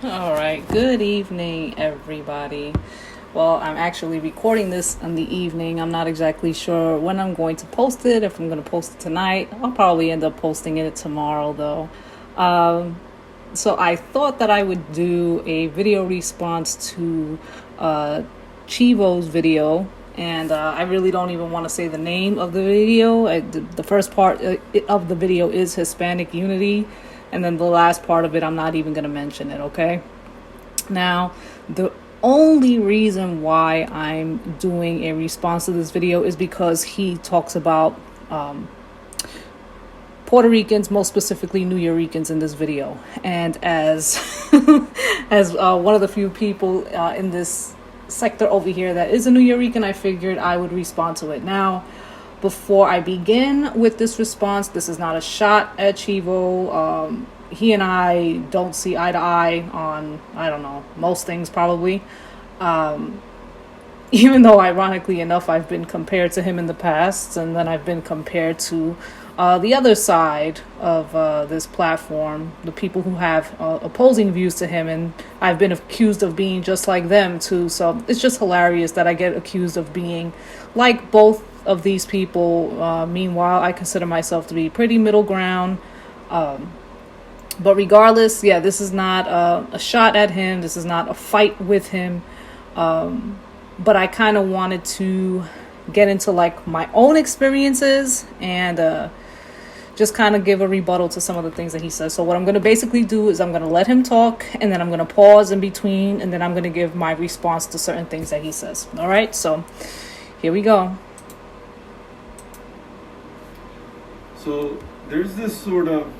All right. Good evening, everybody. Well, I'm actually recording this in the evening. I'm not exactly sure when I'm going to post it. If I'm going to post it tonight, I'll probably end up posting it tomorrow, though. So I thought that I would do a video response to Chivo's video. And I really don't even want to say the name of the video. The first part of the video is Hispanic Unity. And then the last part of it, I'm not even going to mention it, okay? Now, the only reason why I'm doing a response to this video is because he talks about Puerto Ricans, most specifically New Yorkers, in this video. And as as one of the few people in this sector over here that is a New Yorican, I figured I would respond to it. Now, before I begin with this response, this is not a shot at Chivo. He and I don't see eye to eye on, I don't know, most things probably. Even though, ironically enough, I've been compared to him in the past, and then I've been compared to the other side of this platform, the people who have opposing views to him, and I've been accused of being just like them too. So it's just hilarious that I get accused of being like both of these people. Meanwhile, I consider myself to be pretty middle ground. But regardless, yeah, this is not a shot at him. This is not a fight with him. But I kind of wanted to get into like my own experiences and just kind of give a rebuttal to some of the things that he says. So what I'm going to basically do is I'm going to let him talk, and then I'm going to pause in between, and then I'm going to give my response to certain things that he says. All right, so here we go. So there's this sort of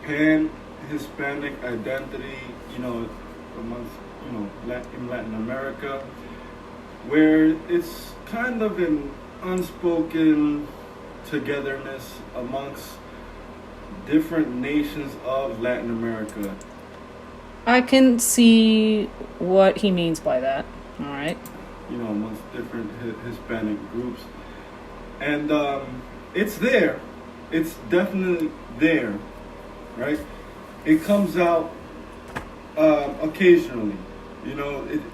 pan-Hispanic identity, amongst, in Latin America, where it's kind of an unspoken togetherness amongst different nations of Latin America. I can see what he means by that. All right. Amongst different Hispanic groups. And it's there. It's definitely there, right? It comes out occasionally.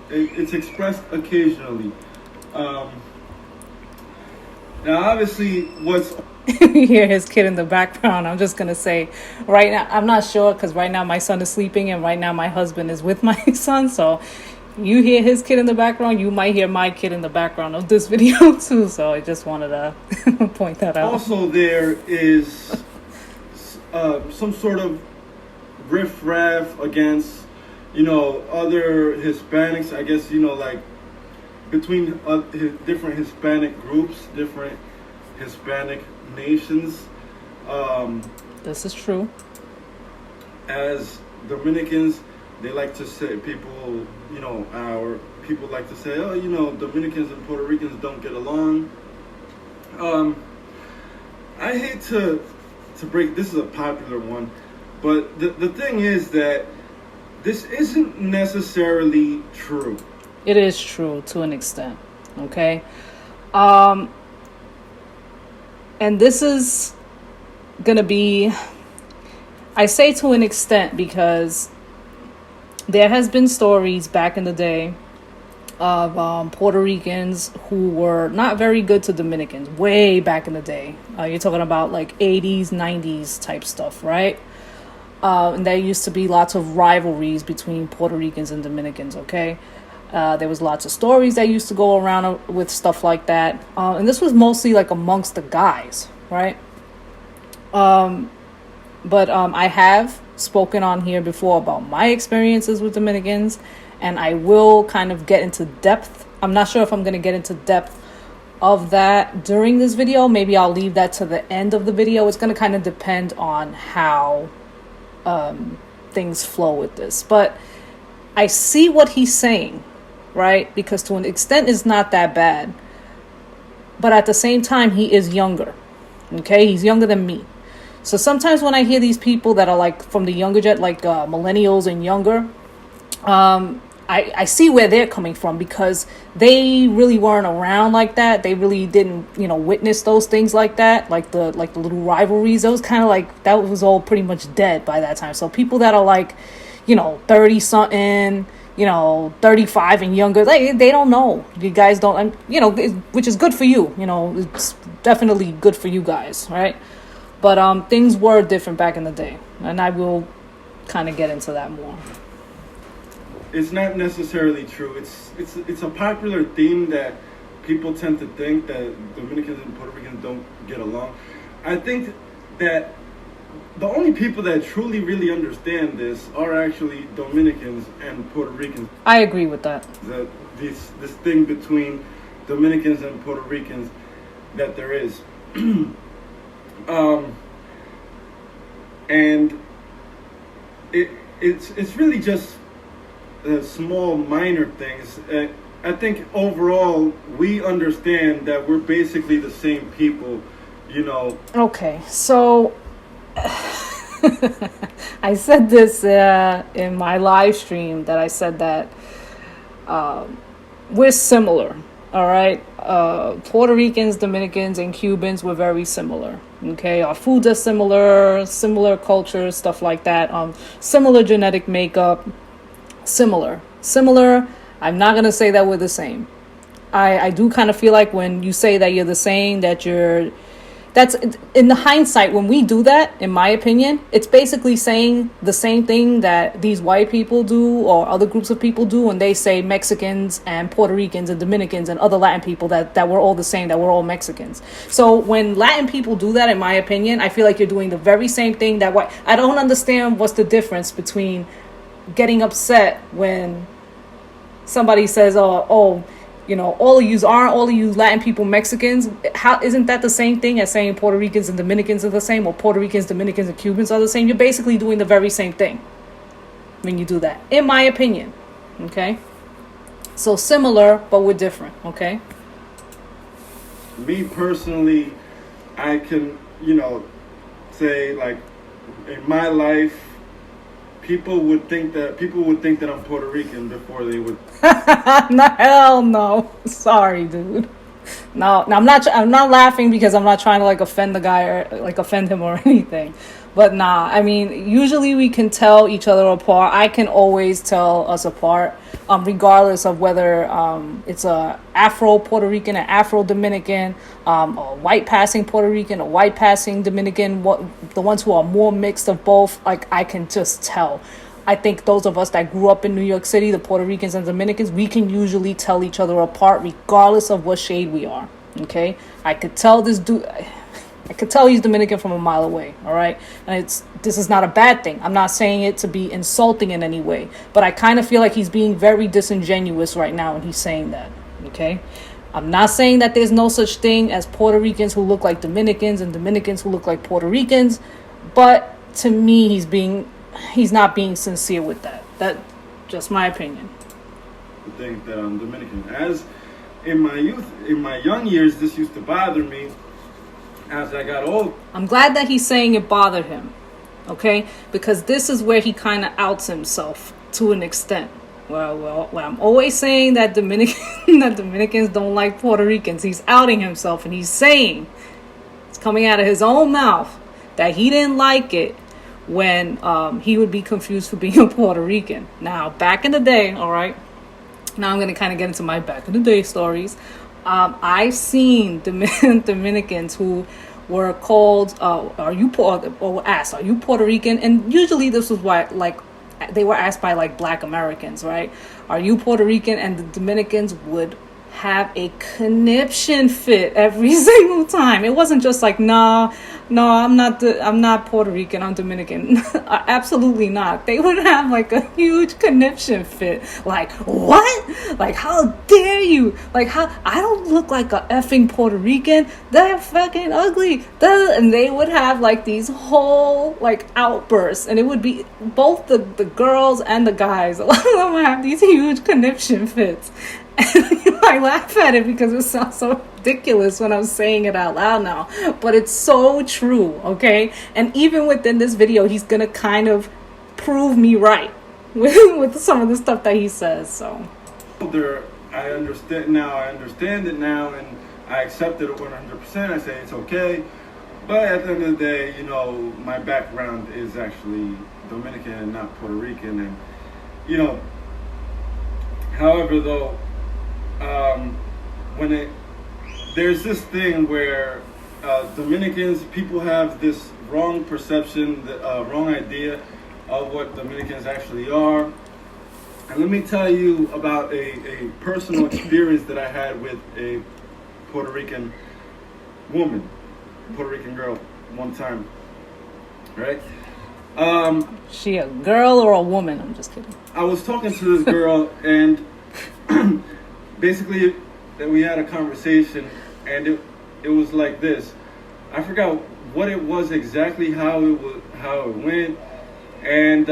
It's expressed occasionally. Now, obviously, what's You hear his kid in the background. I'm just going to say right now, I'm not sure because right now my son is sleeping and right now my husband is with my son. So you hear his kid in the background. You might hear my kid in the background of this video too. So I just wanted to point that out. Also, there is some sort of riffraff against, other Hispanics. I guess, like between different Hispanic groups, different Hispanic nations. This is true. As Dominicans, they like to say, our people like to say, Dominicans and Puerto Ricans don't get along. I hate to break, this is a popular one, but the thing is that this isn't necessarily true. It is true to an extent. Okay. And this is going to be, I say to an extent because there has been stories back in the day of Puerto Ricans who were not very good to Dominicans way back in the day. You're talking about like 80s, 90s type stuff, right? And there used to be lots of rivalries between Puerto Ricans and Dominicans, okay? There was lots of stories that used to go around with stuff like that. And this was mostly like amongst the guys, right? But I have spoken on here before about my experiences with Dominicans, and I will kind of get into depth. I'm not sure if I'm going to get into depth of that during this video. Maybe I'll leave that to the end of the video. It's going to kind of depend on how things flow with this. But I see what he's saying, right? Because to an extent, it's not that bad. But at the same time, he is younger. Okay? He's younger than me. So sometimes when I hear these people that are like from the younger jet, like millennials and younger, I see where they're coming from because they really weren't around like that. They really didn't, witness those things like that, like the little rivalries. Those kind of like, that was all pretty much dead by that time. So people that are like, 30 something, 35 and younger. Like, they don't know. You guys don't, which is good for you. It's definitely good for you guys, right? But things were different back in the day, and I will kind of get into that more. It's not necessarily true. It's a popular theme that people tend to think that Dominicans and Puerto Ricans don't get along. I think that the only people that truly really understand this are actually Dominicans and Puerto Ricans. I agree with that. This thing between Dominicans and Puerto Ricans that there is. And it's really just small minor things. I think overall we understand that we're basically the same people, Okay, so I said this in my live stream, that I said that we're similar. All right, Puerto Ricans, Dominicans, and Cubans were very similar. Okay, our foods are similar cultures, stuff like that. Similar genetic makeup, similar. I'm not gonna say that we're the same. I do kind of feel like when you say that you're the same, that's in the hindsight, when we do that, in my opinion, it's basically saying the same thing that these white people do or other groups of people do when they say Mexicans and Puerto Ricans and Dominicans and other Latin people that we're all the same, that we're all Mexicans. So when Latin people do that, in my opinion, I feel like you're doing the very same thing that white. I don't understand what's the difference between getting upset when somebody says, all of you Latin people Mexicans. How isn't that the same thing as saying Puerto Ricans and Dominicans are the same, or Puerto Ricans, Dominicans, and Cubans are the same? You're basically doing the very same thing when you do that, in my opinion. Okay, so similar, but we're different. Okay. Me personally, I can say, like, in my life, people would think that I'm Puerto Rican before they would. No, hell no. Sorry, dude. No, I'm not laughing because I'm not trying to offend the guy or offend him or anything. But I mean, usually we can tell each other apart. I can always tell us apart, regardless of whether it's a Afro Puerto Rican, an Afro Dominican, a white passing Puerto Rican, a white passing Dominican. The ones who are more mixed of both, I can just tell. I think those of us that grew up in New York City, the Puerto Ricans and Dominicans, we can usually tell each other apart, regardless of what shade we are. Okay, I could tell this dude. I could tell he's Dominican from a mile away, all right? And this is not a bad thing. I'm not saying it to be insulting in any way, but I kind of feel like he's being very disingenuous right now when he's saying that, okay? I'm not saying that there's no such thing as Puerto Ricans who look like Dominicans and Dominicans who look like Puerto Ricans, but to me, he's not being sincere with that. That's just my opinion. I think that I'm Dominican. As in my young years, this used to bother me. As I got old, I'm glad that he's saying it bothered him, okay? Because this is where he kind of outs himself to an extent. Well, I'm always saying that Dominicans don't like Puerto Ricans. He's outing himself, and he's saying, it's coming out of his own mouth, that he didn't like it when he would be confused for being a Puerto Rican. Now, back in the day, all right? Now I'm going to kind of get into my back in the day stories. I've seen Dominicans who were called, are you Puerto Rican? And usually this was why, they were asked by Black Americans, right? Are you Puerto Rican? And the Dominicans would have a conniption fit every single time. It wasn't just no, I'm not Puerto Rican, I'm Dominican. Absolutely not. They would have a huge conniption fit. What? How dare you? How I don't look like a effing Puerto Rican. They're fucking ugly. And they would have these whole outbursts, and it would be both the girls and the guys. A lot of them would have these huge conniption fits. I laugh at it because it sounds so ridiculous when I'm saying it out loud now, but it's so true, okay? And even within this video, he's gonna kind of prove me right with some of the stuff that he says. So I understand it now, and I accept it 100%. I say it's okay, but at the end of the day, my background is actually Dominican and not Puerto Rican, and you know. However, though, there's this thing where Dominicans, people have this wrong perception, wrong idea of what Dominicans actually are. And let me tell you about a personal experience that I had with a Puerto Rican woman, Puerto Rican girl, one time. Right? She a girl or a woman? I'm just kidding. I was talking to this girl, and basically we had a conversation, and it was like this. I forgot what it was exactly, how it went, and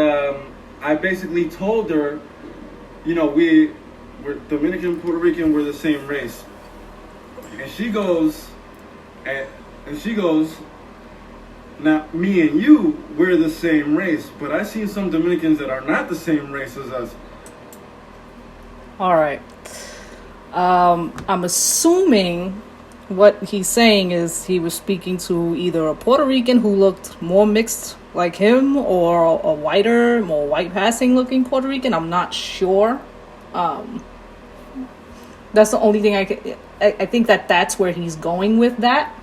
I basically told her, you know, we're Dominican and Puerto Rican, we're the same race, and she goes, now me and you, we're the same race, but I see some Dominicans that are not the same race as us. All right. I'm assuming what he's saying is he was speaking to either a Puerto Rican who looked more mixed like him, or a whiter, more white passing looking Puerto Rican. I'm not sure. That's the only thing I think that's where he's going with that.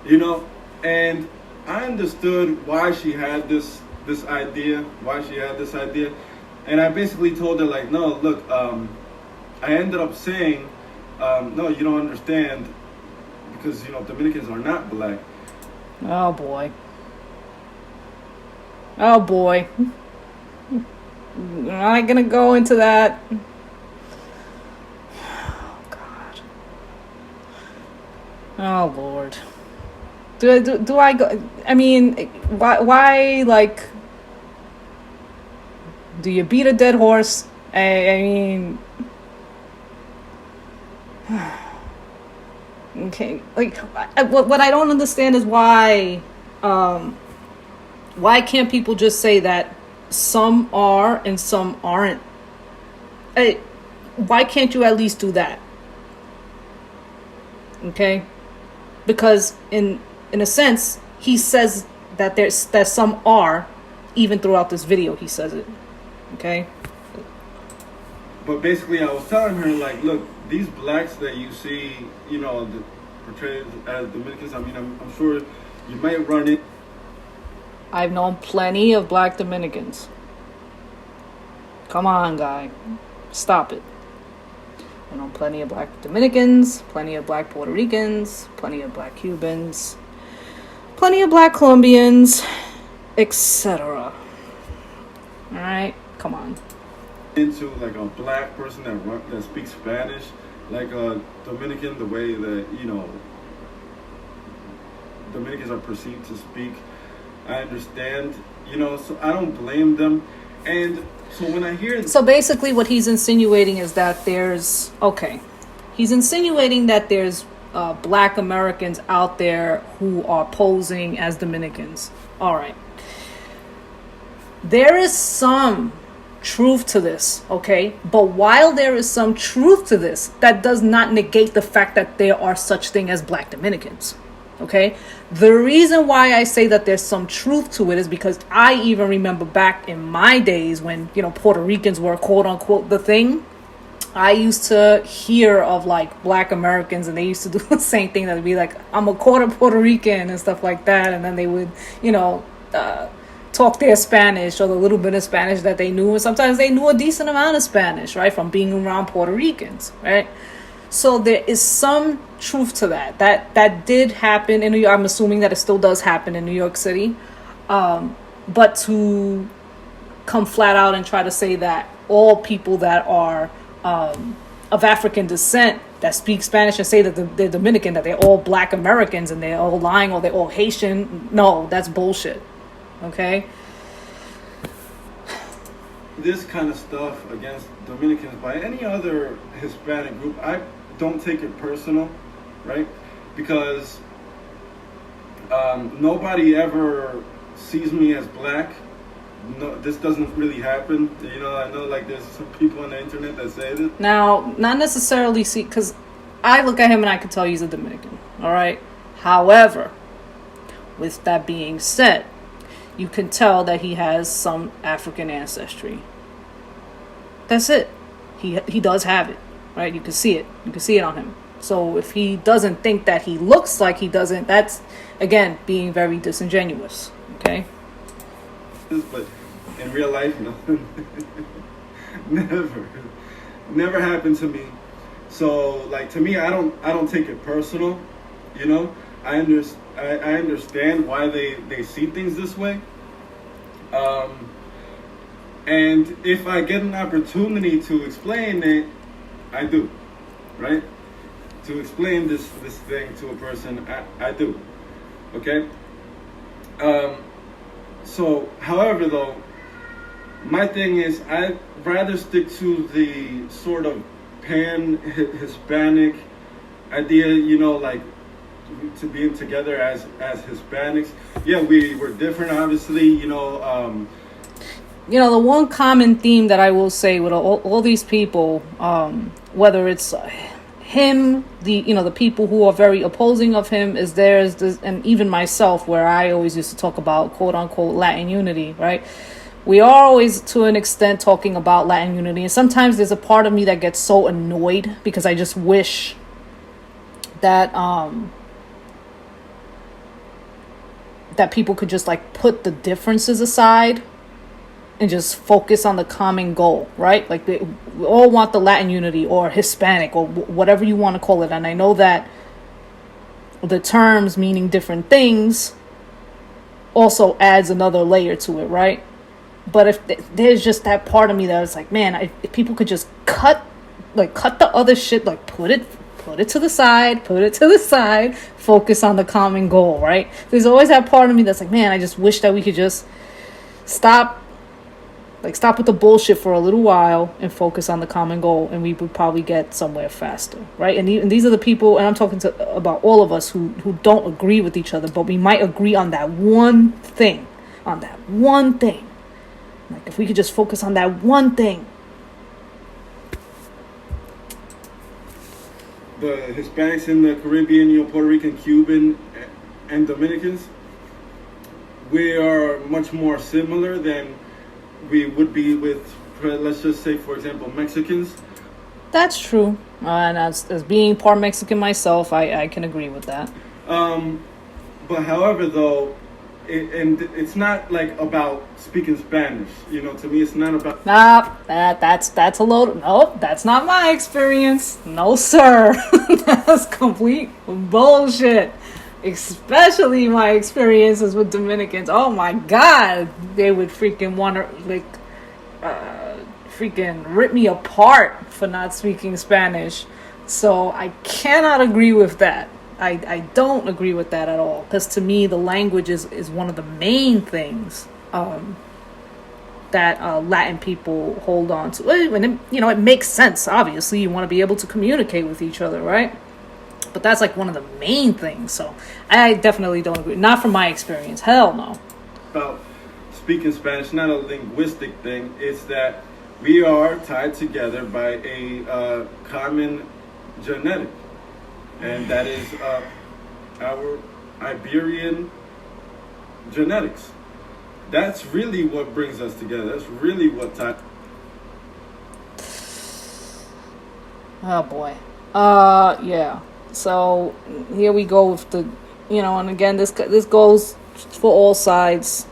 You know, and I understood why she had this idea, and I basically told her, like, no, look, I ended up saying, no, you don't understand, because, you know, Dominicans are not black. Oh boy. I'm not gonna go into that. Oh God. Oh Lord. Do I go? I mean, why like? Do you beat a dead horse? I mean, okay. Like, what I don't understand is why can't people just say that some are and some aren't? Why can't you at least do that? Okay, because in a sense, he says that that some are, even throughout this video, he says it. Okay. But basically, I was telling her, like, look, these blacks that you see, you know, portrayed as Dominicans. I mean, I'm sure you might run it. I've known plenty of black Dominicans. Come on, guy, stop it. I've known plenty of black Dominicans, plenty of black Puerto Ricans, plenty of black Cubans, plenty of black Colombians, etc. All right, come on. Into like a black person that speaks Spanish, like a Dominican, the way that, you know, Dominicans are perceived to speak. I understand, you know, so I don't blame them. And so when I hear... So basically what he's insinuating is that there's... Okay. He's insinuating that there's black Americans out there who are posing as Dominicans. All right. There is some truth to this, okay? But while there is some truth to this, that does not negate the fact that there are such thing as black Dominicans. Okay, the reason why I say that there's some truth to it is because I even remember back in my days when, you know, Puerto Ricans were quote unquote the thing. I used to hear of like black Americans, and they used to do the same thing. That'd be like, I'm a quarter Puerto Rican and stuff like that. And then they would, you know, talk their Spanish or the little bit of Spanish that they knew. And sometimes they knew a decent amount of Spanish, right, from being around Puerto Ricans, right? So there is some truth to that. That did happen in New York. I'm assuming that it still does happen in New York City. But to come flat out and try to say that all people that are of African descent that speak Spanish and say that they're Dominican, that they're all black Americans and they're all lying or they're all Haitian, no, that's bullshit. Okay? This kind of stuff against Dominicans by any other Hispanic group, I don't take it personal, right? Because nobody ever sees me as black. No, this doesn't really happen. You know, I know like there's some people on the internet that say this. Now, not necessarily see, because I look at him and I can tell he's a Dominican, all right? However, with that being said, you can tell that he has some African ancestry. That's it. He does have it, right? You can see it. You can see it on him. So if he doesn't think that he looks like he doesn't, that's, again, being very disingenuous, okay? But in real life, no. Never happened to me. So, like, to me, I don't take it personal, you know? I understand why they see things this way. And if I get an opportunity to explain it, I do, right? To explain this thing to a person, I do, okay? So, however, though, my thing is I'd rather stick to the sort of pan-Hispanic idea, you know, like, to being together as Hispanics. Yeah, we're different, obviously, you know. The one common theme that I will say with all these people, whether it's him, the people who are very opposing of him, is there's this, and even myself, where I always used to talk about quote unquote Latin unity, right? We are always, to an extent, talking about Latin unity, and sometimes there's a part of me that gets so annoyed because I just wish that that people could just like put the differences aside and just focus on the common goal, right? Like we all want the Latin unity or Hispanic or whatever you want to call it. And I know that the terms meaning different things also adds another layer to it, right? But if there's just that part of me that is like, man, if people could just cut the other shit, like put it to the side, focus on the common goal, right? There's always that part of me that's like, man, I just wish that we could just stop with the bullshit for a little while and focus on the common goal, and we would probably get somewhere faster, right? And these are the people, and I'm talking about all of us who don't agree with each other, but we might agree on that one thing. Like, if we could just focus on that one thing. The Hispanics in the Caribbean, Puerto Rican, Cuban, and Dominicans, we are much more similar than we would be with, let's just say, for example, Mexicans. That's true. And as being part Mexican myself, I can agree with that. But however, though, it's not like about speaking Spanish. To me, it's not about. Nah, that's a load. Nope, that's not my experience. No, sir. That's complete bullshit. Especially my experiences with Dominicans. Oh my God, they would freaking want to freaking rip me apart for not speaking Spanish. So I cannot agree with that. I don't agree with that at all, because to me the language is one of the main things that Latin people hold on to. And it makes sense. Obviously, you want to be able to communicate with each other, right? But that's like one of the main things. So I definitely don't agree. Not from my experience. Hell no. About speaking Spanish, not a linguistic thing. It's that we are tied together by a common genetic. And that is our Iberian genetics. That's really what brings us together. That's really what ties. Oh boy. Yeah. So here we go with the, and again, this goes for all sides,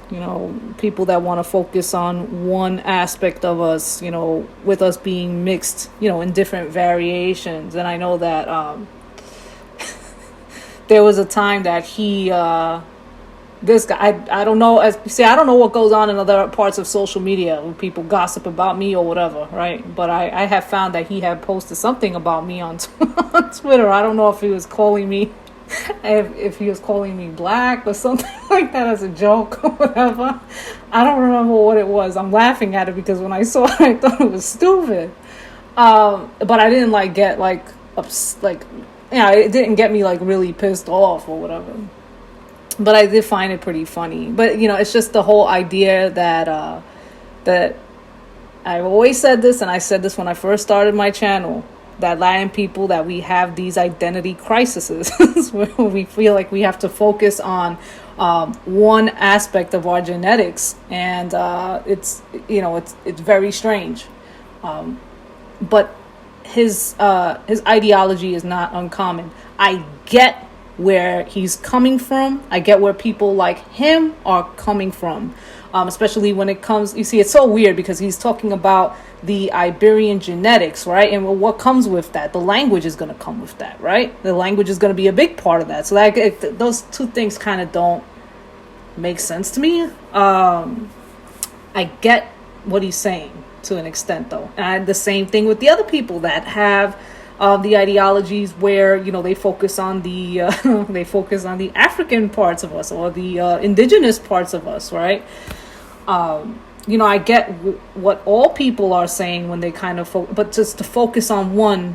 people that want to focus on one aspect of us, with us being mixed, in different variations. And I know that there was a time that this guy, I don't know, I don't know what goes on in other parts of social media when people gossip about me or whatever, right? But I have found that he had posted something about me on Twitter. I don't know if he was calling me, if he was calling me black or something like that as a joke or whatever. I don't remember what it was. I'm laughing at it because when I saw it, I thought it was stupid. But I didn't get it didn't get me really pissed off or whatever. But I did find it pretty funny. But, it's just the whole idea that I've always said this, and I said this when I first started my channel. that Latin people, that we have these identity crises where we feel like we have to focus on one aspect of our genetics, and it's very strange. But his ideology is not uncommon. I get where he's coming from. I get where people like him are coming from, especially when it comes, you see, it's so weird because he's talking about the Iberian genetics, right? And what comes with that? The language is going to come with that, right? The language is going to be a big part of that. So those two things kind of don't make sense to me. I get what he's saying to an extent, though. And the same thing with the other people that have the ideologies where, they focus on the African parts of us, or the indigenous parts of us, right? I get what all people are saying when they kind of but just to focus on one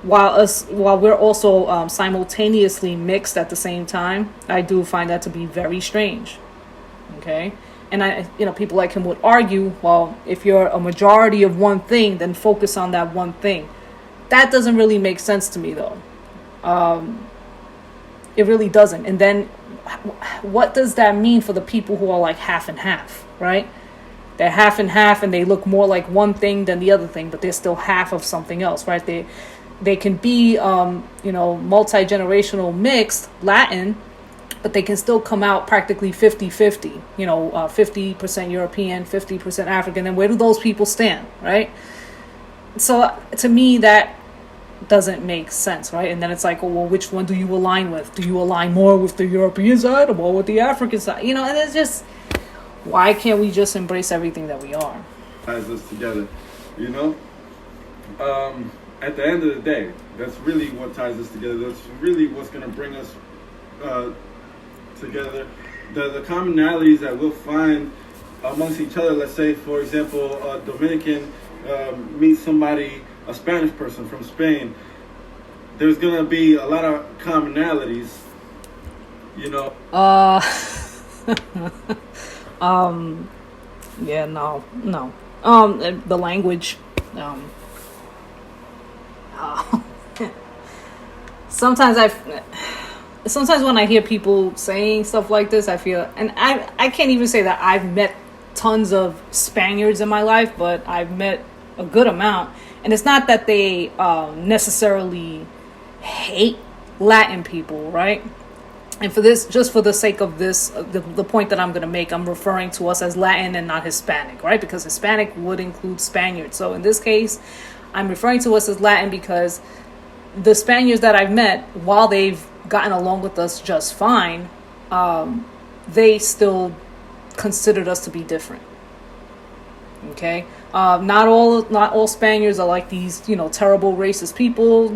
while we're also simultaneously mixed at the same time, I do find that to be very strange. Okay. And people like him would argue, well, if you're a majority of one thing, then focus on that one thing. That doesn't really make sense to me, though. It really doesn't. And then what does that mean for the people who are like half and half, right? They're half and half and they look more like one thing than the other thing, but they're still half of something else, right? They can be, multi-generational mixed Latin, but they can still come out practically 50-50, 50% European, 50% African. And where do those people stand, right? So to me, that doesn't make sense, right? And then it's like, well, which one do you align with? Do you align more with the European side or more with the African side? And it's just, why can't we just embrace everything that we are? Ties us together, At the end of the day, that's really what ties us together. That's really what's going to bring us together. The commonalities that we'll find amongst each other. Let's say, for example, a Dominican meets somebody, a Spanish person from Spain. There's going to be a lot of commonalities, Yeah, no. The language. Sometimes when I hear people saying stuff like this, I feel, and I can't even say that I've met tons of Spaniards in my life, but I've met a good amount. And it's not that they necessarily hate Latin people, right? And for this, just for the sake of this, the point that I'm going to make, I'm referring to us as Latin and not Hispanic, right? Because Hispanic would include Spaniards. So in this case, I'm referring to us as Latin because the Spaniards that I've met, while they've gotten along with us just fine, they still considered us to be different. Okay, not all Spaniards are like these, terrible racist people.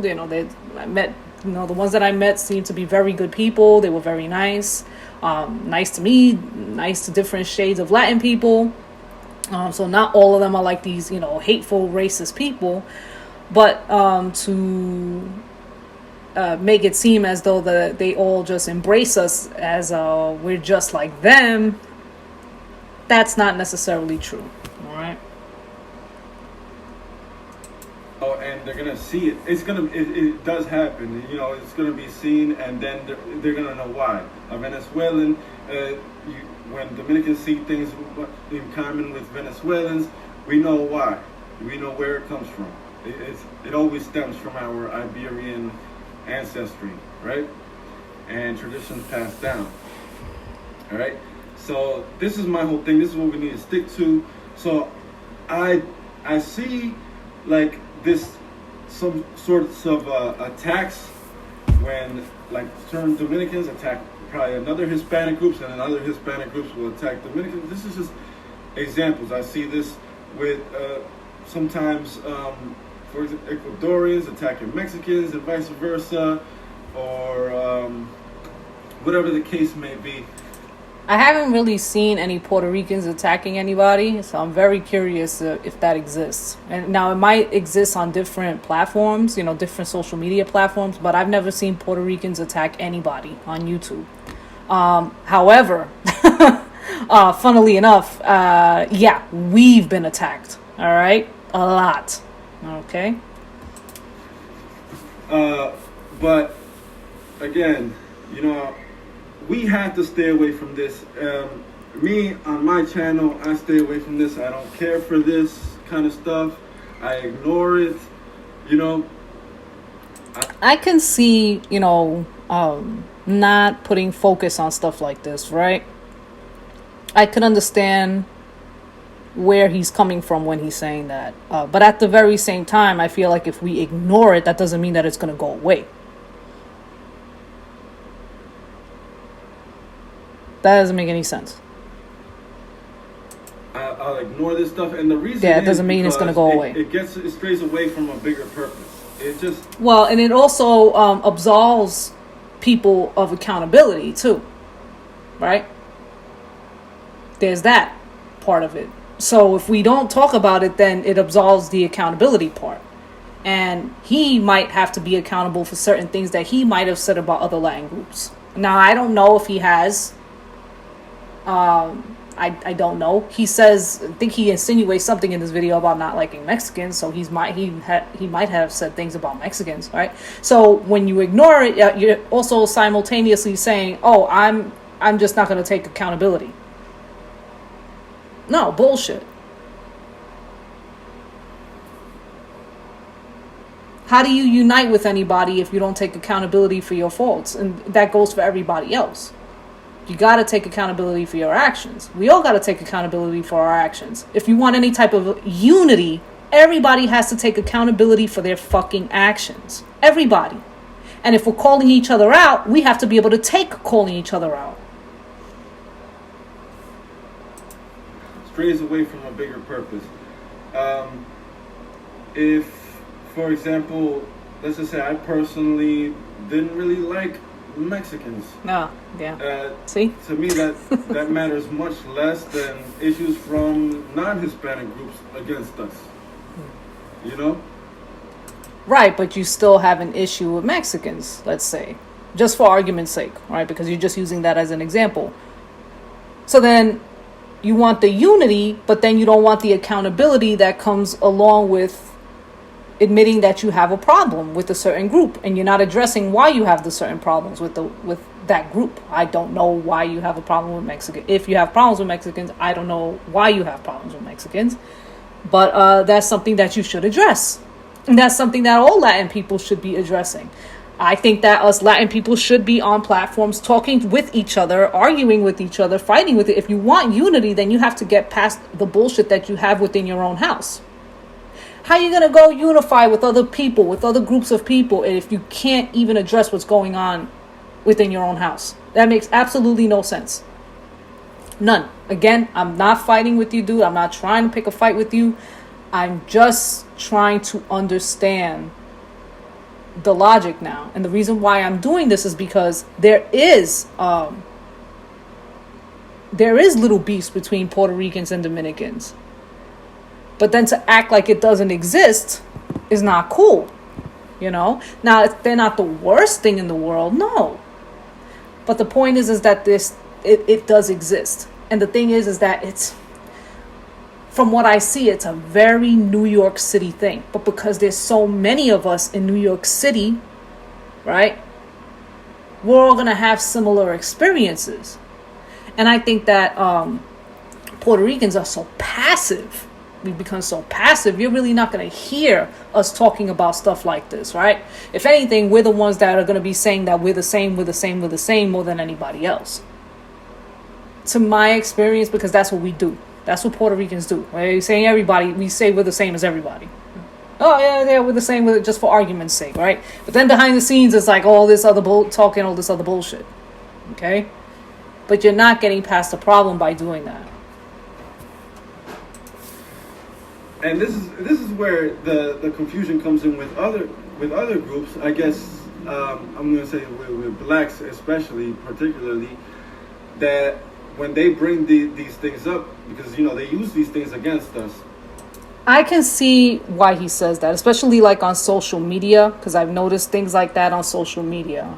I met. The ones that I met seemed to be very good people. They were very nice. Nice to me, nice to different shades of Latin people. So not all of them are like these, hateful, racist people. But to make it seem as though they all just embrace us as we're just like them, that's not necessarily true. All right. And they're gonna see it. It does happen. It's gonna be seen, and then they're gonna know why. A Venezuelan, when Dominicans see things in common with Venezuelans, we know why. We know where it comes from. It always stems from our Iberian ancestry, right? And traditions passed down. All right. So this is my whole thing. This is what we need to stick to. So I see like this some sorts of attacks when like certain Dominicans attack probably another Hispanic groups, and another Hispanic groups will attack Dominicans. This is just examples. I see this with sometimes for example, Ecuadorians attacking Mexicans and vice versa, or whatever the case may be. I haven't really seen any Puerto Ricans attacking anybody, so I'm very curious if that exists. And now it might exist on different platforms, different social media platforms, but I've never seen Puerto Ricans attack anybody on YouTube. However, funnily enough, we've been attacked. All right, a lot. Okay, But again, you know, we have to stay away from this. Me on my channel, I stay away from this. I don't care for this kind of stuff. I ignore it. You know, I can see, not putting focus on stuff like this, right? I can understand where he's coming from when he's saying that. But at the very same time, I feel like if we ignore it, that doesn't mean that it's going to go away. That doesn't make any sense. I'll ignore this stuff, and the reason it doesn't mean it's going to go away. It strays away from a bigger purpose. It just and it also absolves people of accountability too, right? There's that part of it. So if we don't talk about it, then it absolves the accountability part, and he might have to be accountable for certain things that he might have said about other Latin groups. Now I don't know if he has. I don't know. He says, I think he insinuates something in this video about not liking Mexicans, so he might have said things about Mexicans, right? So when you ignore it, you're also simultaneously saying, "Oh, I'm just not going to take accountability." No, bullshit. How do you unite with anybody if you don't take accountability for your faults? And that goes for everybody else. You got to take accountability for your actions. We all got to take accountability for our actions. If you want any type of unity, everybody has to take accountability for their fucking actions. Everybody. And if we're calling each other out, we have to be able to take calling each other out. Strays away from a bigger purpose. If, for example, let's just say I personally didn't really like Mexicans. No, yeah. See? To me, that matters much less than issues from non-Hispanic groups against us. You know? Right, but you still have an issue with Mexicans, let's say. Just for argument's sake, right? Because you're just using that as an example. So then you want the unity, but then you don't want the accountability that comes along with admitting that you have a problem with a certain group, and you're not addressing why you have the certain problems with that group. I don't know why you have a problem with Mexicans. If you have problems with Mexicans, I don't know why you have problems with Mexicans. But that's something that you should address. And that's something that all Latin people should be addressing. I think that us Latin people should be on platforms talking with each other, arguing with each other, fighting with it. If you want unity, then you have to get past the bullshit that you have within your own house. How are you going to go unify with other people, with other groups of people, if you can't even address what's going on within your own house? That makes absolutely no sense. None. Again, I'm not fighting with you, dude. I'm not trying to pick a fight with you. I'm just trying to understand the logic now. And the reason why I'm doing this is because there is little beefs between Puerto Ricans and Dominicans. But then to act like it doesn't exist is not cool, you know? Now, they're not the worst thing in the world, no. But the point is that it does exist. And the thing is that it's, from what I see, it's a very New York City thing. But because there's so many of us in New York City, right, we're all going to have similar experiences. And I think that Puerto Ricans are so passive. We've become so passive, you're really not going to hear us talking about stuff like this, right? If anything, we're the ones that are going to be saying that we're the same more than anybody else. To my experience, because that's what we do. That's what Puerto Ricans do. We're saying everybody, we say we're the same as everybody. Oh, yeah, we're the same with it just for argument's sake, right? But then behind the scenes, it's like all this other talking, all this other bullshit. Okay? But you're not getting past the problem by doing that. And this is where the confusion comes in with other groups. I guess I'm going to say with blacks especially, particularly, that when they bring these things up, because you know they use these things against us. I can see why he says that, especially like on social media, because I've noticed things like that on social media.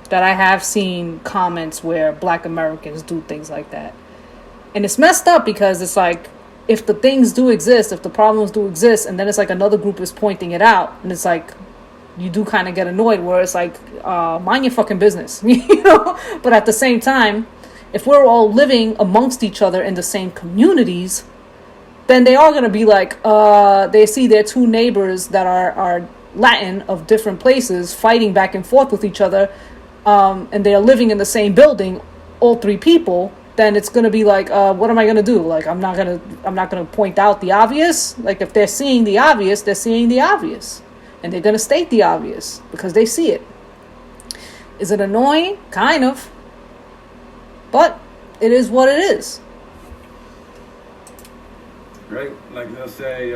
That I have seen comments where Black Americans do things like that, and it's messed up because it's like, if the things do exist, if the problems do exist, and then it's like another group is pointing it out, and it's like, you do kind of get annoyed where it's like, mind your fucking business, you know? But at the same time, if we're all living amongst each other in the same communities, then they are going to be like, they see their two neighbors that are Latin of different places fighting back and forth with each other, and they're living in the same building, all three people, then it's going to be like, what am I going to do? Like, I'm not going to point out the obvious. Like, if they're seeing the obvious, they're seeing the obvious. And they're going to state the obvious because they see it. Is it annoying? Kind of. But it is what it is. Right? Like they'll say,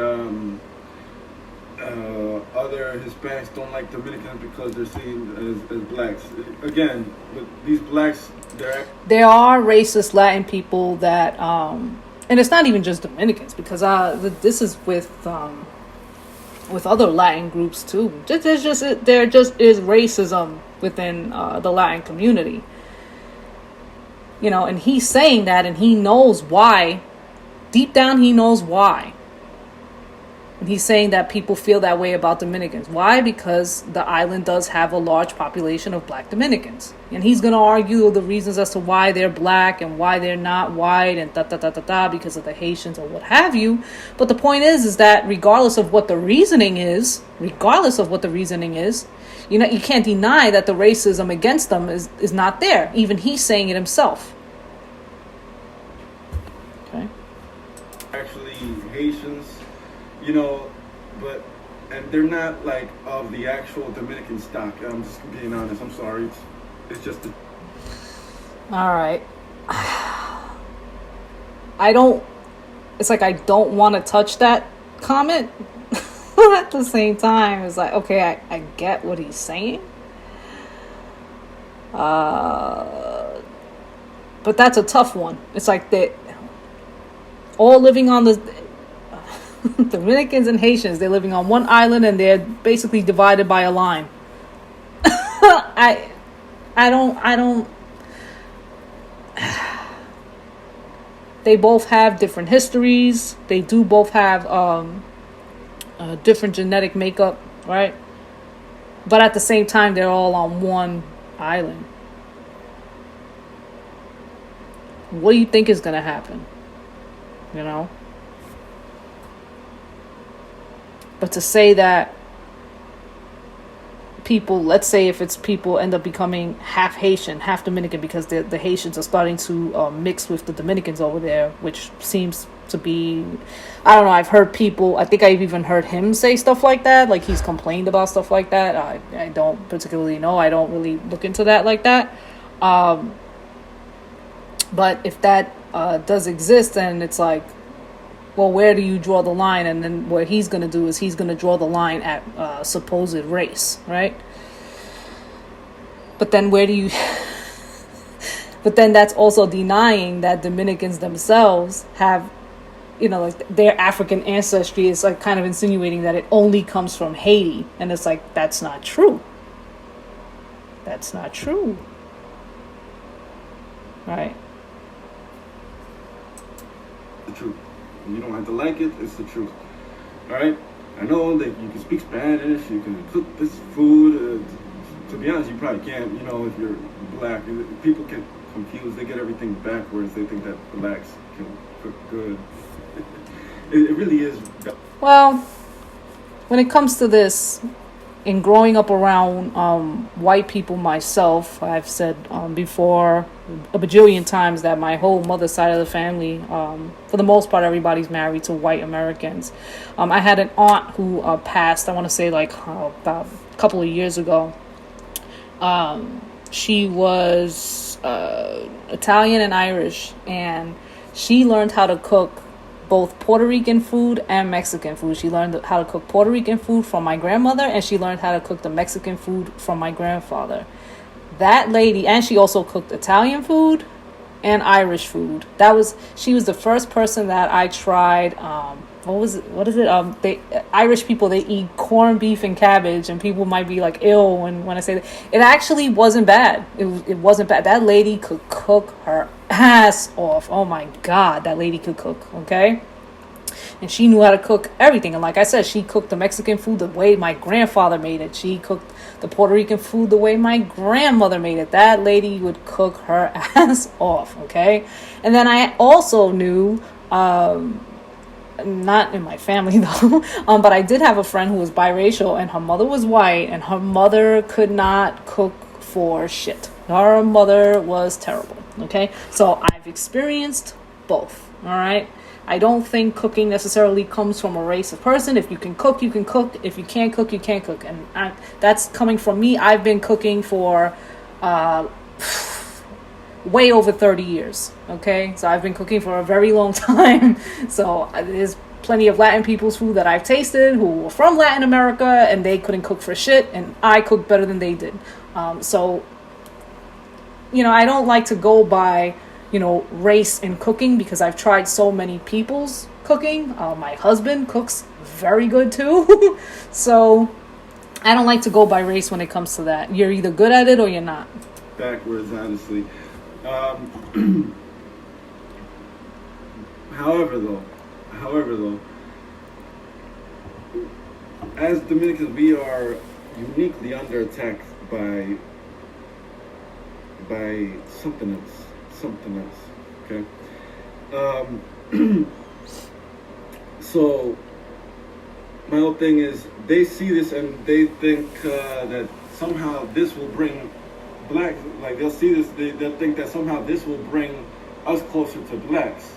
other Hispanics don't like Dominicans because they're seen as blacks. Again, with these blacks, there are racist Latin people that, and it's not even just Dominicans, because this is with other Latin groups too. There just is racism within the Latin community. You know, and he's saying that, and he knows why. Deep down, he knows why. And he's saying that people feel that way about Dominicans. Why? Because the island does have a large population of black Dominicans. And he's going to argue the reasons as to why they're black and why they're not white and because of the Haitians or what have you. But the point is that regardless of what the reasoning is, you know, you can't deny that the racism against them is not there. Even he's saying it himself. Okay. Actually, Haitians, you know, and they're not like of the actual Dominican stock. I'm just being honest. I'm sorry. It's just all right. It's like I don't want to touch that comment. At the same time, it's like, okay, I get what he's saying. But that's a tough one. It's like they all living on the Dominicans and Haitians, they're living on one island and they're basically divided by a line. I don't they both have different histories. They do both have different genetic makeup, right? But at the same time, they're all on one island. What do you think is going to happen? You know? But to say that people, let's say if it's people end up becoming half Haitian, half Dominican, because the Haitians are starting to mix with the Dominicans over there, which seems to be, I don't know, I've heard people, I think I've even heard him say stuff like that, like he's complained about stuff like that. I don't particularly know. I don't really look into that like that. But if that does exist, then it's like, well, where do you draw the line? And then what he's going to do is he's going to draw the line at supposed race, right? But then where do you... But then that's also denying that Dominicans themselves have, you know, like their African ancestry is like kind of insinuating that it only comes from Haiti. And it's like, that's not true. That's not true. Right? The truth. You don't have to like it, it's the truth. Alright? I know that you can speak Spanish, you can cook this food. To be honest, you probably can't, you know, if you're black. People get confused, they get everything backwards. They think that blacks can cook good. It really is. Well, when it comes to this, in growing up around white people myself, I've said before a bajillion times that my whole mother's side of the family, for the most part, everybody's married to white Americans. I had an aunt who passed, I want to say like about a couple of years ago. She was Italian and Irish, and she learned how to cook both Puerto Rican food and Mexican food. She learned how to cook Puerto Rican food from my grandmother, and she learned how to cook the Mexican food from my grandfather. That lady, and she also cooked Italian food and Irish food. She was the first person that I tried. Irish people, they eat corned beef and cabbage, and people might be like ill when I say that. It actually wasn't bad. It wasn't bad. That lady could cook her ass off. Oh my God, that lady could cook. Okay. And she knew how to cook everything. And like I said, she cooked the Mexican food the way my grandfather made it. She cooked the Puerto Rican food the way my grandmother made it. That lady would cook her ass off, okay? And then I also knew, not in my family though, but I did have a friend who was biracial, and her mother was white, and her mother could not cook for shit. Her mother was terrible, okay? So I've experienced both, all right? I don't think cooking necessarily comes from a race of person. If you can cook, you can cook. If you can't cook, you can't cook. And that's coming from me. I've been cooking for way over 30 years, okay? So I've been cooking for a very long time. So there's plenty of Latin people's food that I've tasted who were from Latin America, and they couldn't cook for shit, and I cooked better than they did. So, I don't like to go by race in cooking, because I've tried so many people's cooking. My husband cooks very good too. So I don't like to go by race when it comes to that. You're either good at it or you're not. Backwards, honestly. However though, as Dominicans, we are uniquely under attack by something else. Okay. So my whole thing is, they see this and they think that somehow this will bring blacks, like they'll see this, they'll think that somehow this will bring us closer to blacks,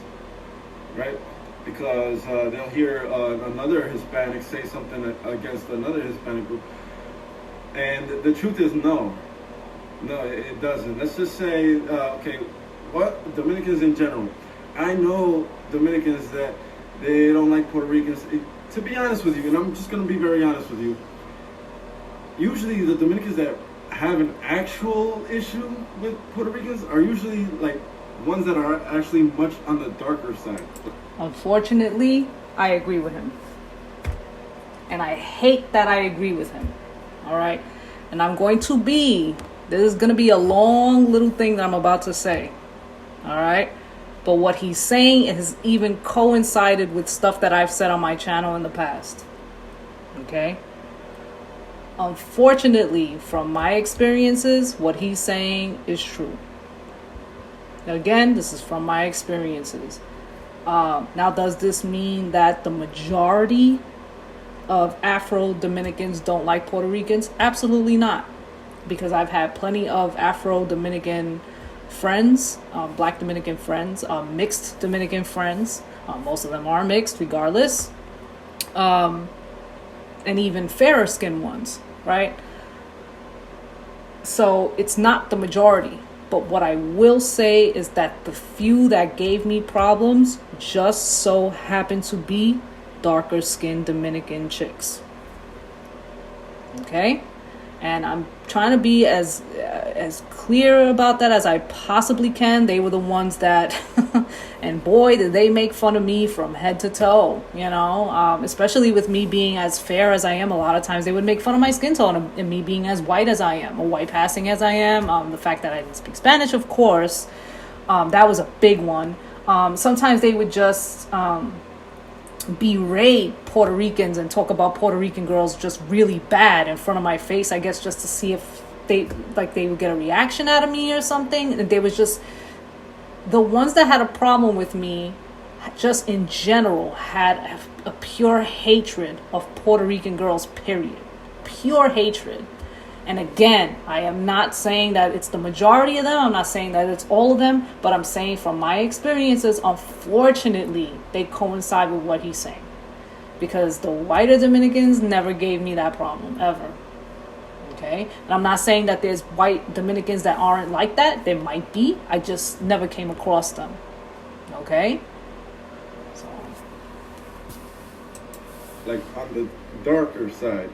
right? Because they'll hear another Hispanic say something against another Hispanic group, and the truth is no, it doesn't. Let's just say, okay, what Dominicans in general, I know Dominicans that they don't like Puerto Ricans. To be honest with you, and I'm just going to be very honest with you, usually the Dominicans that have an actual issue with Puerto Ricans are usually like ones that are actually much on the darker side. Unfortunately, I agree with him. And I hate that I agree with him. All right? And this is going to be a long little thing that I'm about to say. All right? But what he's saying has even coincided with stuff that I've said on my channel in the past. Okay? Unfortunately, from my experiences, what he's saying is true. Again, this is from my experiences. Now, does this mean that the majority of Afro-Dominicans don't like Puerto Ricans? Absolutely not. Because I've had plenty of Afro-Dominican friends, Black Dominican friends, mixed Dominican friends. Most of them are mixed, regardless. And even fairer skinned ones, right? So it's not the majority. But what I will say is that the few that gave me problems just so happen to be darker skinned Dominican chicks. Okay? And I'm trying to be as clear about that as I possibly can. They were the ones that, and boy, did they make fun of me from head to toe, especially with me being as fair as I am. A lot of times they would make fun of my skin tone and me being as white as I am, or white passing as I am. The fact that I didn't speak Spanish, of course, that was a big one. Sometimes they would just berate Puerto Ricans and talk about Puerto Rican girls just really bad in front of my face, I guess, just to see if they would get a reaction out of me or something. And they was just, the ones that had a problem with me, just in general, had a pure hatred of Puerto Rican girls, period. Pure hatred. And again, I am not saying that it's the majority of them. I'm not saying that it's all of them. But I'm saying from my experiences, unfortunately, they coincide with what he's saying. Because the whiter Dominicans never gave me that problem, ever. Okay? And I'm not saying that there's white Dominicans that aren't like that. There might be. I just never came across them. Okay? So. Like on the darker side.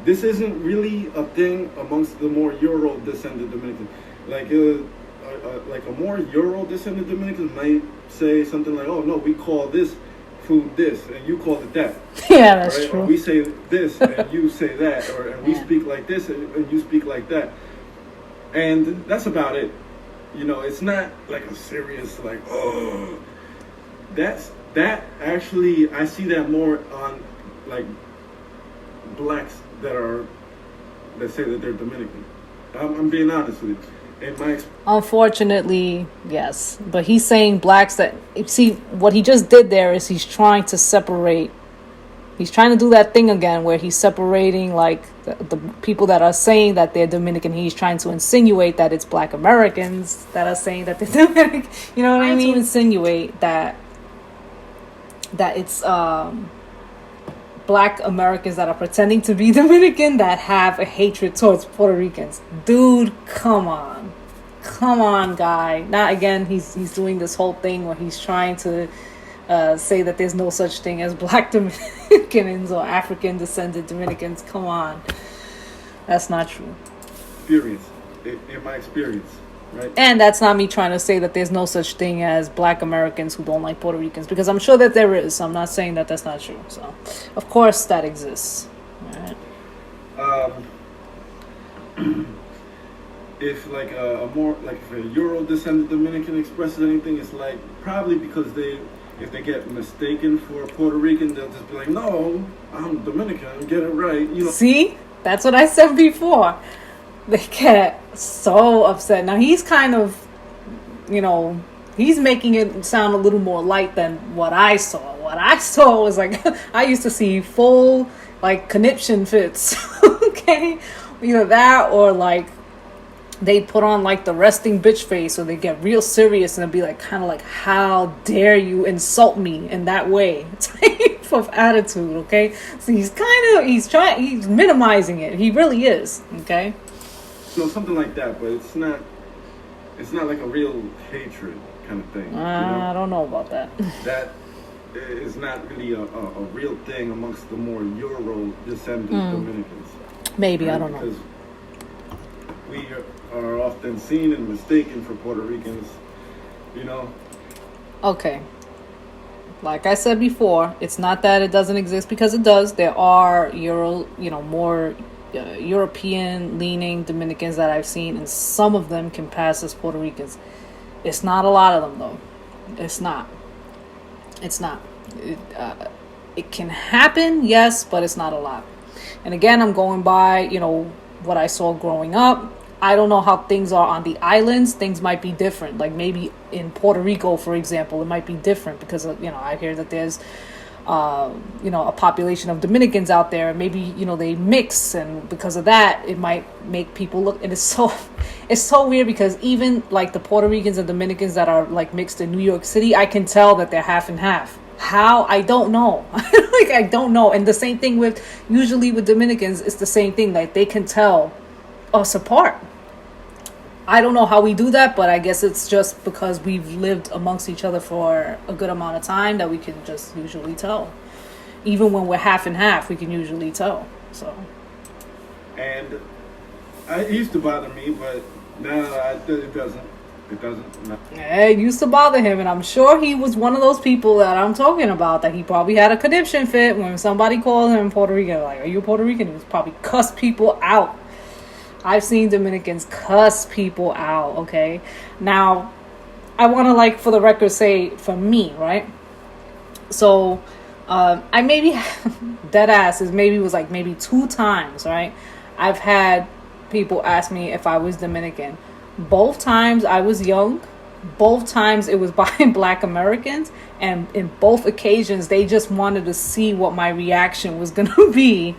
This isn't really a thing amongst the more Euro-descended Dominicans. Like a more Euro-descended Dominican might say something like, "Oh no, we call this food this, and you call it that." Yeah, that's right? true. Or we say this, and you say that, and we speak like this, and you speak like that. And that's about it. It's not like a serious, like, oh. That's that actually, I see that more on like blacks that say that they're Dominican. I'm being honest with you. In my Unfortunately, yes. But he's saying blacks that, see, what he just did there is he's trying to separate. He's trying to do that thing again where he's separating like the people that are saying that they're Dominican. He's trying to insinuate that it's black Americans that are saying that they're Dominican. You know what I mean? To insinuate that it's black Americans that are pretending to be Dominican that have a hatred towards Puerto Ricans. Dude, come on. Come on, guy. Now, again, he's doing this whole thing where he's trying to say that there's no such thing as black Dominicans or African descended Dominicans. Come on. That's not true. Experience. In my experience. Right. And that's not me trying to say that there's no such thing as black Americans who don't like Puerto Ricans, because I'm sure that there is. I'm not saying that that's not true. So, of course, that exists. All right. If like if a Euro descended Dominican expresses anything, it's like probably because if they get mistaken for Puerto Rican, they'll just be like, "No, I'm Dominican. Get it right." You know. See, that's what I said before. They get so upset. Now he's kind of, he's making it sound a little more light than what I saw. What I saw was like, I used to see full like conniption fits. Okay, either that or like they put on like the resting bitch face, or they get real serious and be like, kind of like, how dare you insult me in that way type of attitude. Okay, so he's minimizing it. He really is. Okay. Something like that, but it's not like a real hatred kind of thing. I don't know about that. That is not really a real thing amongst the more Euro descended Dominicans. Maybe, right? I don't know. Because we are often seen and mistaken for Puerto Ricans, Okay. Like I said before, it's not that it doesn't exist, because it does. There are more European-leaning Dominicans that I've seen, and some of them can pass as Puerto Ricans. It's not a lot of them, though. It's not. It can happen, yes, but it's not a lot. And again, I'm going by, what I saw growing up. I don't know how things are on the islands. Things might be different. Like maybe in Puerto Rico, for example, it might be different because, I hear that there's a population of Dominicans out there. Maybe, they mix, and because of that, it might make people look, and it's so weird because even like the Puerto Ricans and Dominicans that are like mixed in New York City, I can tell that they're half and half. How? I don't know. I don't know. And the same thing usually with Dominicans, it's the same thing. Like they can tell us apart. I don't know how we do that, but I guess it's just because we've lived amongst each other for a good amount of time that we can just usually tell. Even when we're half and half, we can usually tell. So. And it used to bother me, but now it doesn't. It doesn't. No. It used to bother him, and I'm sure he was one of those people that I'm talking about, that he probably had a conniption fit when somebody called him Puerto Rican. Like, are you Puerto Rican? He was probably cuss people out. I've seen Dominicans cuss people out, okay? Now, I want to, for the record, say, for me, right? So, I maybe, dead ass, was maybe 2 times, right? I've had people ask me if I was Dominican. Both times I was young. Both times it was by Black Americans. And in both occasions, they just wanted to see what my reaction was going to be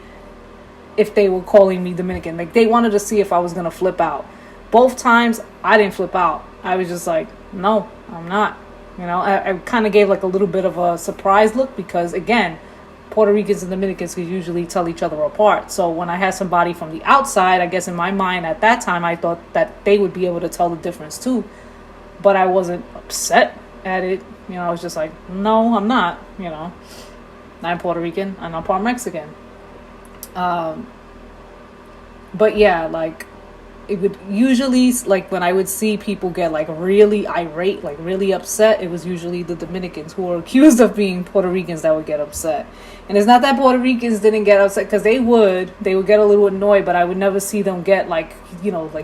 if they were calling me Dominican. Like, they wanted to see if I was going to flip out. Both times, I didn't flip out. I was just like, no, I'm not. I kind of gave a little bit of a surprise look because, again, Puerto Ricans and Dominicans could usually tell each other apart. So when I had somebody from the outside, I guess in my mind at that time, I thought that they would be able to tell the difference too. But I wasn't upset at it. I was just like, no, I'm not. I'm Puerto Rican and I'm part Mexican. But yeah, it would usually, when I would see people get really irate, really upset, it was usually the Dominicans who were accused of being Puerto Ricans that would get upset. And it's not that Puerto Ricans didn't get upset, because they would get a little annoyed, but I would never see them get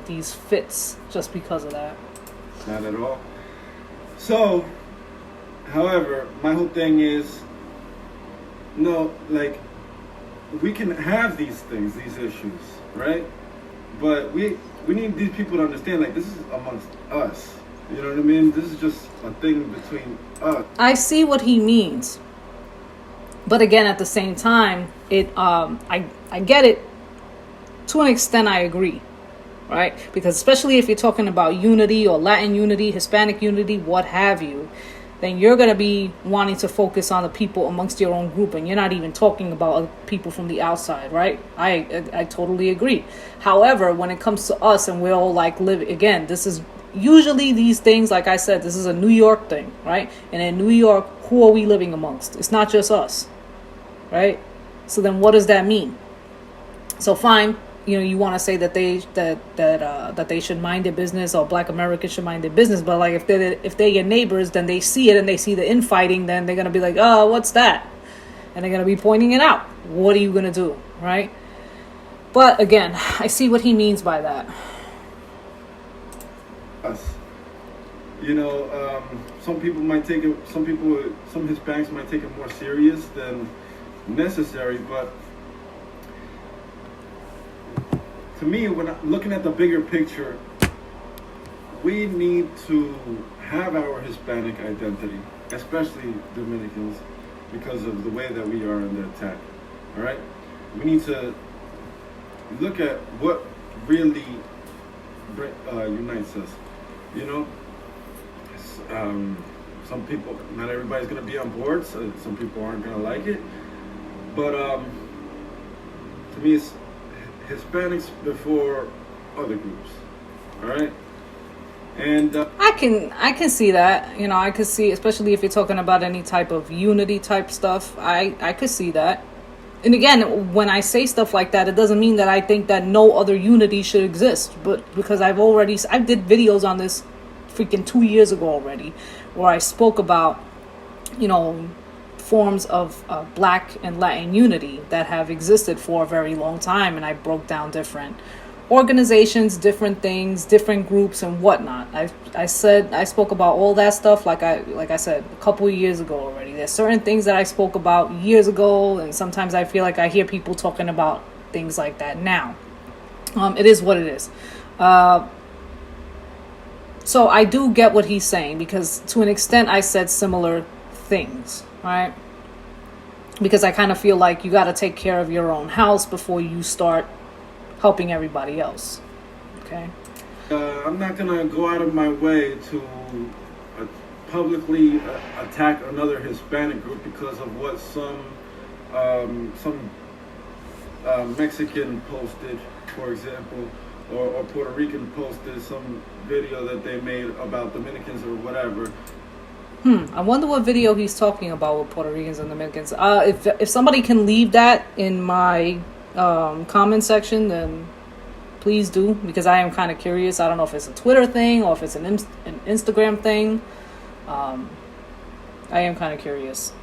these fits just because of that. Not at all. So However, my whole thing is, no, like, we can have these things, these issues, right? But we need these people to understand, like, this is amongst us. You know what I mean? This is just a thing between us. I see what he means, but again, at the same time, I get it. To an extent, I agree, right? Because especially if you're talking about unity or Latin unity, Hispanic unity, what have you, then you're going to be wanting to focus on the people amongst your own group, and you're not even talking about other people from the outside, right? I totally agree. However, when it comes to us and we're all like again, this is usually these things, like I said, this is a New York thing, right? And in New York, who are we living amongst? It's not just us, right? So then what does that mean? So fine, you want to say that they should mind their business, or Black Americans should mind their business, but like if they're your neighbors, then they see it and they see the infighting, then they're gonna be like, oh, what's that? And they're gonna be pointing it out. What are you gonna do, right? But again, I see what he means by that. Us. Some people might take it. Some Hispanics might take it more serious than necessary, but to me, when I'm looking at the bigger picture, we need to have our Hispanic identity, especially Dominicans, because of the way that we are under attack. All right? We need to look at what really unites us. Some people, not everybody's going to be on board, so some people aren't going to like it. But to me, it's Hispanics before other groups. All right? And I can see that. I could see, especially if you're talking about any type of unity type stuff, I could see that. And again, when I say stuff like that, it doesn't mean that I think that no other unity should exist, but because I did videos on this freaking 2 years ago already, where I spoke about, forms of Black and Latin unity that have existed for a very long time, and I broke down different organizations, different things, different groups, and whatnot. I spoke about all that stuff like I said a couple of years ago already. There's certain things that I spoke about years ago, and sometimes I feel like I hear people talking about things like that now. It is what it is. So I do get what he's saying, because to an extent I said similar things, right? Because I kind of feel like you got to take care of your own house before you start helping everybody else. Okay. I'm not gonna go out of my way to publicly attack another Hispanic group because of what some Mexican posted, for example, or Puerto Rican posted some video that they made about Dominicans or whatever. I wonder what video he's talking about with Puerto Ricans and Dominicans. If somebody can leave that in my comment section, then please do, because I am kind of curious. I don't know if it's a Twitter thing or if it's an Instagram thing. I am kind of curious.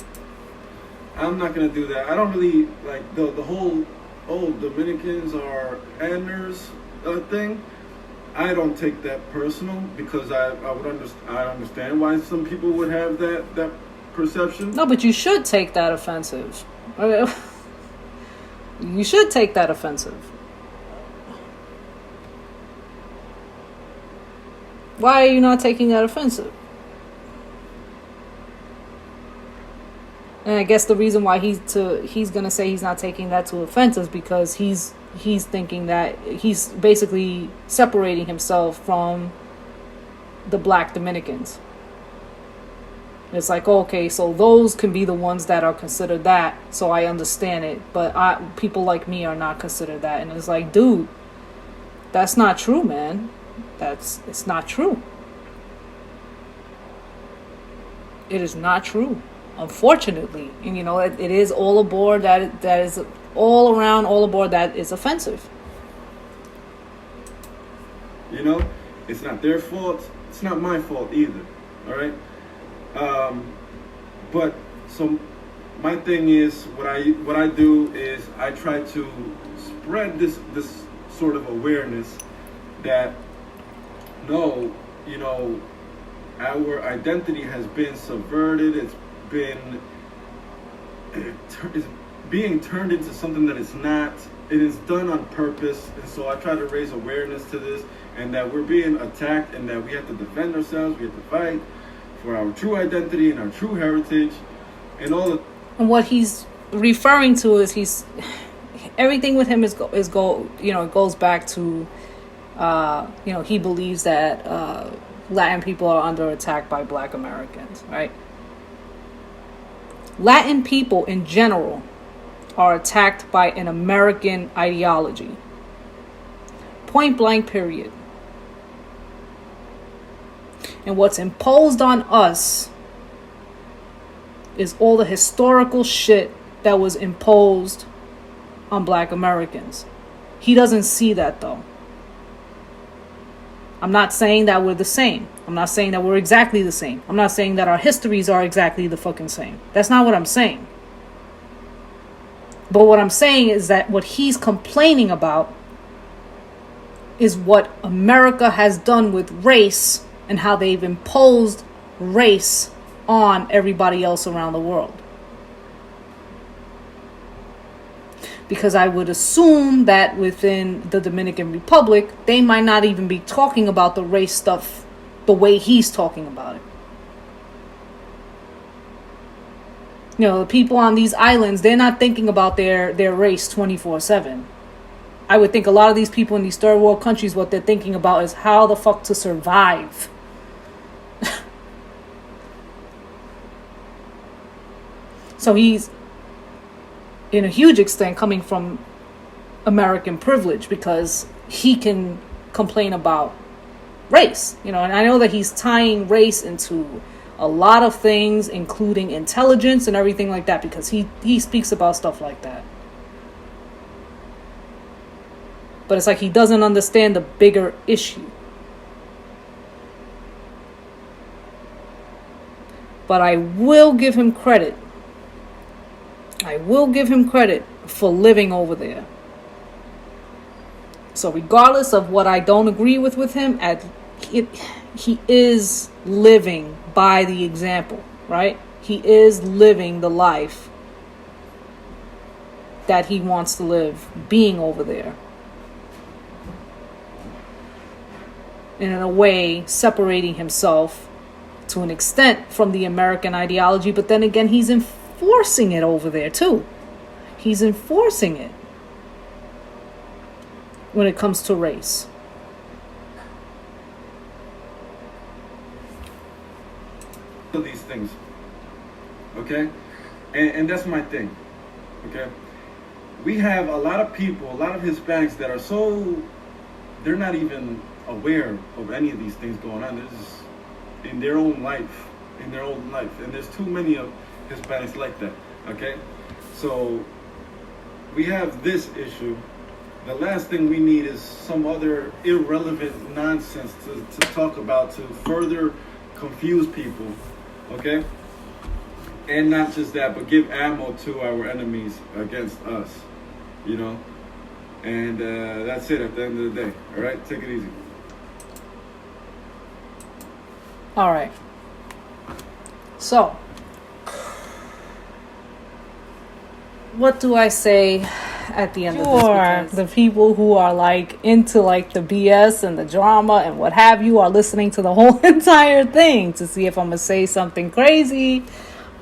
I'm not gonna do that. I don't really like the whole Dominicans are Anners thing. I don't take that personal, because I understand why some people would have that perception. No, but you should take that offensive. You should take that offensive. Why are you not taking that offensive? And I guess the reason why he's gonna say he's not taking that to offense is because he's thinking that he's basically separating himself from the Black Dominicans. It's like, okay, so those can be the ones that are considered that, so I understand it, but people like me are not considered that. And it's like, dude, that's not true, man. It's not true. It is not true, unfortunately. And it is all aboard that is all around, all aboard that is offensive. It's not their fault. It's not my fault either. All right. But so my thing is, what I do is I try to spread this sort of awareness that no, our identity has been subverted. It's been it's being turned into something that it's not. It is done on purpose, and so I try to raise awareness to this, and that we're being attacked, and that we have to defend ourselves. We have to fight for our true identity and our true heritage, and all of. And what he's referring to is everything with him it goes back to he believes that Latin people are under attack by Black Americans, right? Latin people in general are attacked by an American ideology. Point blank, period. And what's imposed on us is all the historical shit that was imposed on Black Americans. He doesn't see that, though. I'm not saying that we're the same. I'm not saying that we're exactly the same. I'm not saying that our histories are exactly the fucking same. That's not what I'm saying. But what I'm saying is that what he's complaining about is what America has done with race and how they've imposed race on everybody else around the world. Because I would assume that within the Dominican Republic, they might not even be talking about the race stuff the way he's talking about it. The people on these islands, they're not thinking about their race 24/7. I would think a lot of these people in these third world countries, what they're thinking about is how the fuck to survive. So he's, in a huge extent, coming from American privilege because he can complain about race. And I know that he's tying race into a lot of things, including intelligence and everything like that, because he speaks about stuff like that. But it's like he doesn't understand the bigger issue. But I will give him credit. I will give him credit for living over there. So regardless of what I don't agree with him, he is living by the example, right? He is living the life that he wants to live, being over there. And in a way, separating himself to an extent from the American ideology, but then again, he's enforcing it over there too. He's enforcing it when it comes to race. These things, okay, and that's my thing, okay. We have a lot of people, a lot of Hispanics that are they're not even aware of any of these things going on. They're just in their own life, and there's too many of Hispanics like that, okay. So we have this issue. The last thing we need is some other irrelevant nonsense to talk about to further confuse people. Okay? And not just that, but give ammo to our enemies against us. And that's it at the end of the day. All right? Take it easy. All right. So, what do I say at the end of this? Because the people who are into the BS and the drama and what have you are listening to the whole entire thing to see if I'm gonna say something crazy.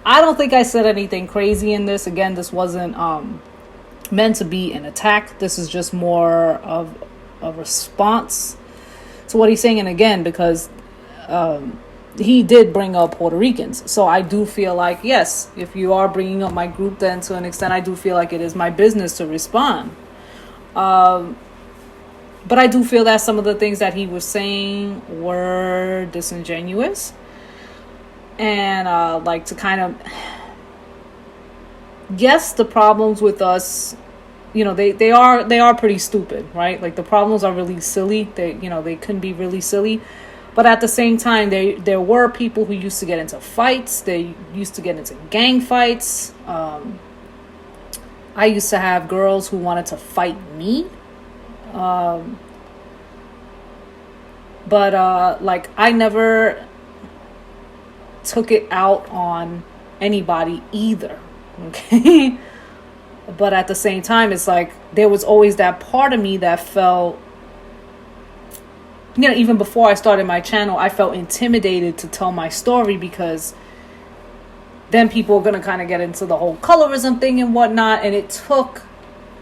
I don't think I said anything crazy in this. Again, this wasn't meant to be an attack. This is just more of a response to what he's saying. And again, because he did bring up Puerto Ricans. So I do feel like, yes, if you are bringing up my group, then to an extent, I do feel like it is my business to respond. But I do feel that some of the things that he was saying were disingenuous. And to kind of, yes, the problems with us, they are pretty stupid, right? The problems are really silly. They can be really silly. But at the same time, there were people who used to get into fights. They used to get into gang fights. I used to have girls who wanted to fight me. But I never took it out on anybody either. Okay. But at the same time, it's like there was always that part of me that felt, even before I started my channel, I felt intimidated to tell my story, because then people are going to kind of get into the whole colorism thing and whatnot. And it took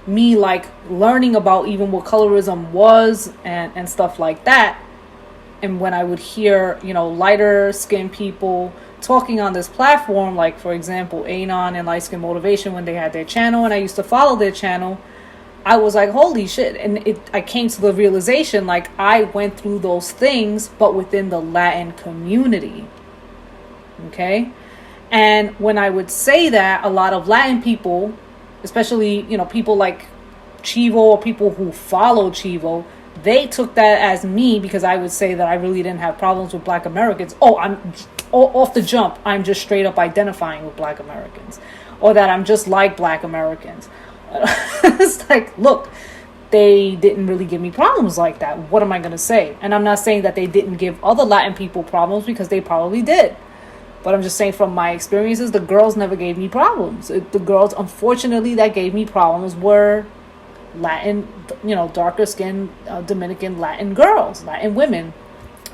me like learning about even what colorism was and stuff like that. And when I would hear, lighter skinned people talking on this platform, like for example, Anon and Light Skin Motivation, when they had their channel and I used to follow their channel, I was like, holy shit. And I came to the realization, like, I went through those things, but within the Latin community. Okay. And when I would say that, a lot of Latin people, especially, people like Chivo or people who follow Chivo, they took that as me, because I would say that I really didn't have problems with Black Americans. I'm off the jump, I'm just straight up identifying with Black Americans, or that I'm just like Black Americans. It's like, look, they didn't really give me problems like that. What am I going to say? And I'm not saying that they didn't give other Latin people problems, because they probably did. But I'm just saying, from my experiences, the girls never gave me problems. The girls, unfortunately, that gave me problems were Latin, darker skinned Dominican Latin girls, Latin women.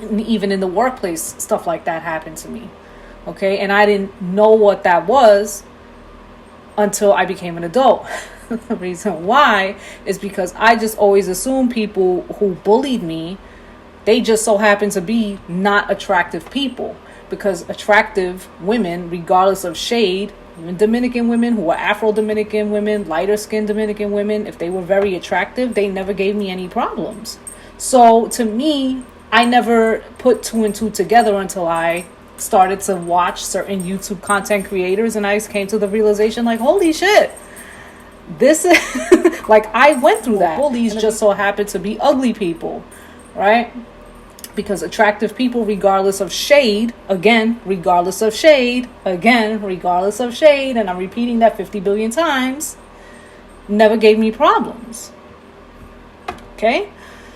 And even in the workplace, stuff like that happened to me. Okay. And I didn't know what that was until I became an adult. The reason why is because I just always assumed people who bullied me, they just so happen to be not attractive people. Because attractive women, regardless of shade, even Dominican women who are Afro-Dominican women, lighter skinned Dominican women, if they were very attractive, they never gave me any problems. So to me, I never put two and two together until I started to watch certain YouTube content creators, and I came to the realization, like, holy shit, this is like, I went through that. Bullies just so happen to be ugly people, right? Because attractive people, regardless of shade, regardless of shade, and I'm repeating that 50 billion times, never gave me problems. Okay?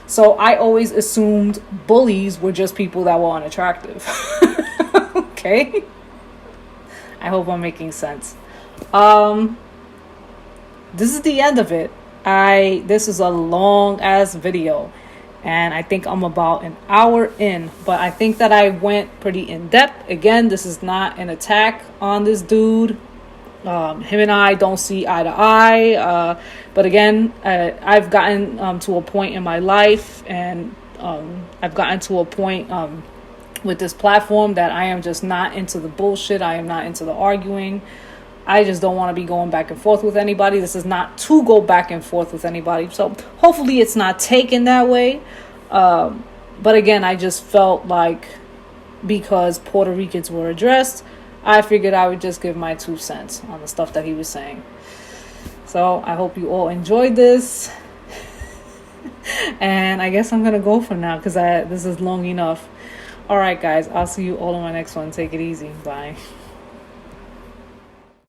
So I always assumed bullies were just people that were unattractive. Okay? I hope I'm making sense. This is the end of it. This is a long ass video, and I think I'm about an hour in, but I think that I went pretty in depth. Again, this is not an attack on this dude. Him and I don't see eye to eye. But again, I've gotten to a point in my life, and I've gotten to a point with this platform that I am just not into the bullshit. I am not into the arguing. I just don't want to be going back and forth with anybody. This is not to go back and forth with anybody. So hopefully it's not taken that way. But again, I just felt like, because Puerto Ricans were addressed, I figured I would just give my 2 cents on the stuff that he was saying. So I hope you all enjoyed this. And I guess I'm going to go for now, because this is long enough. All right, guys. I'll see you all in my next one. Take it easy. Bye.